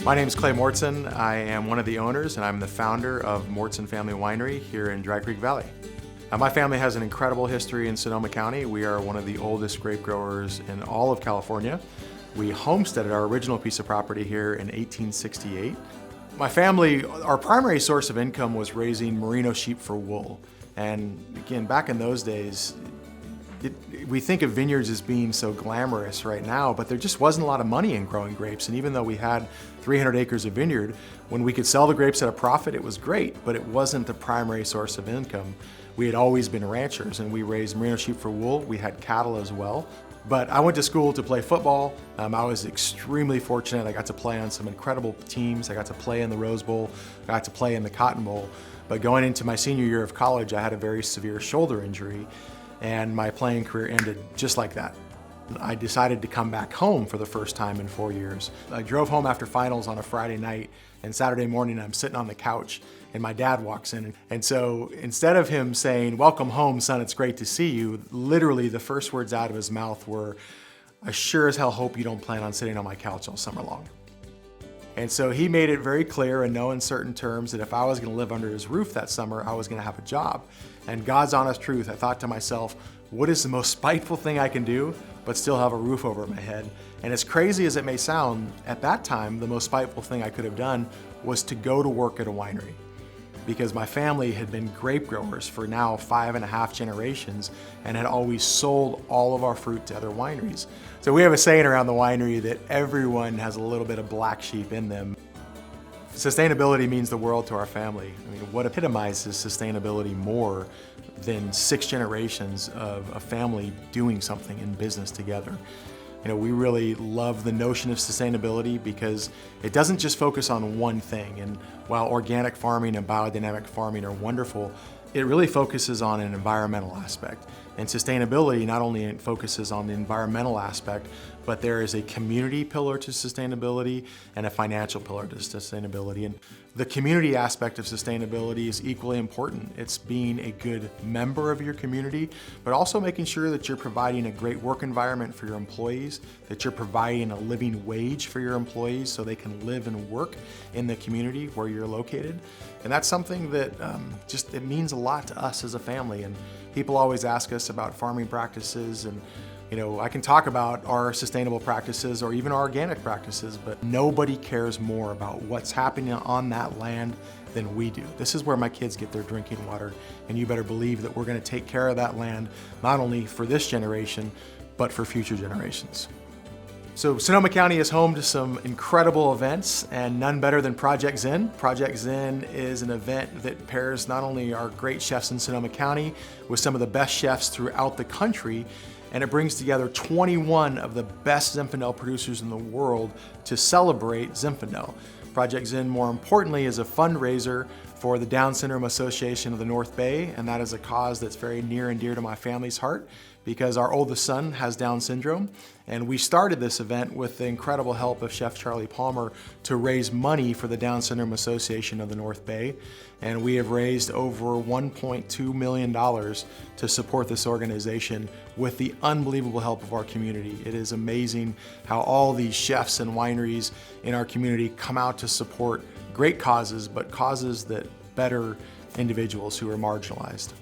My name is Clay Mauritson. I am one of the owners and I'm the founder of Mauritson Family Winery here in Dry Creek Valley. My family has an incredible history in Sonoma County. We are one of the oldest grape growers in all of California. We homesteaded our original piece of property here in 1868. My family, our primary source of income was raising merino sheep for wool. And again, back in those days, we think of vineyards as being so glamorous right now, but there just wasn't a lot of money in growing grapes. And even though we had 300 acres of vineyard, when we could sell the grapes at a profit, it was great, but it wasn't the primary source of income. We had always been ranchers and we raised merino sheep for wool. We had cattle as well. But I went to school to play football. I was extremely fortunate. I got to play on some incredible teams. I got to play in the Rose Bowl, I got to play in the Cotton Bowl. But going into my senior year of college, I had a very severe shoulder injury and my playing career ended just like that. I decided to come back home for the first time in 4 years. I drove home after finals on a Friday night, and Saturday morning I'm sitting on the couch and my dad walks in. And so instead of him saying, "Welcome home, son, it's great to see you," literally the first words out of his mouth were, "I sure as hell hope you don't plan on sitting on my couch all summer long." And so he made it very clear in no uncertain terms that if I was gonna live under his roof that summer, I was gonna have a job. And God's honest truth, I thought to myself, what is the most spiteful thing I can do, but still have a roof over my head? And as crazy as it may sound, at that time, the most spiteful thing I could have done was to go to work at a winery. Because my family had been grape growers for now 5.5 generations and had always sold all of our fruit to other wineries. So we have a saying around the winery that everyone has a little bit of black sheep in them. Sustainability means the world to our family. I mean, what epitomizes sustainability more than 6 generations of a family doing something in business together? You know, we really love the notion of sustainability because it doesn't just focus on one thing. And while organic farming and biodynamic farming are wonderful, it really focuses on an environmental aspect. And sustainability not only focuses on the environmental aspect, but there is a community pillar to sustainability and a financial pillar to sustainability. And the community aspect of sustainability is equally important. It's being a good member of your community, but also making sure that you're providing a great work environment for your employees, that you're providing a living wage for your employees so they can live and work in the community where you're located. And that's something that it means a lot to us as a family. And people always ask us about farming practices, and you know, I can talk about our sustainable practices or even our organic practices, but nobody cares more about what's happening on that land than we do. This is where my kids get their drinking water, and you better believe that we're going to take care of that land, not only for this generation, but for future generations. So Sonoma County is home to some incredible events, and none better than Project Zen. Project Zen is an event that pairs not only our great chefs in Sonoma County with some of the best chefs throughout the country, and it brings together 21 of the best Zinfandel producers in the world to celebrate Zinfandel. Project Zen, more importantly, is a fundraiser for the Down Syndrome Association of the North Bay, and that is a cause that's very near and dear to my family's heart because our oldest son has Down syndrome. And we started this event with the incredible help of Chef Charlie Palmer to raise money for the Down Syndrome Association of the North Bay. And we have raised over $1.2 million to support this organization with the unbelievable help of our community. It is amazing how all these chefs and wineries in our community come out to support great causes, but causes that better individuals who are marginalized.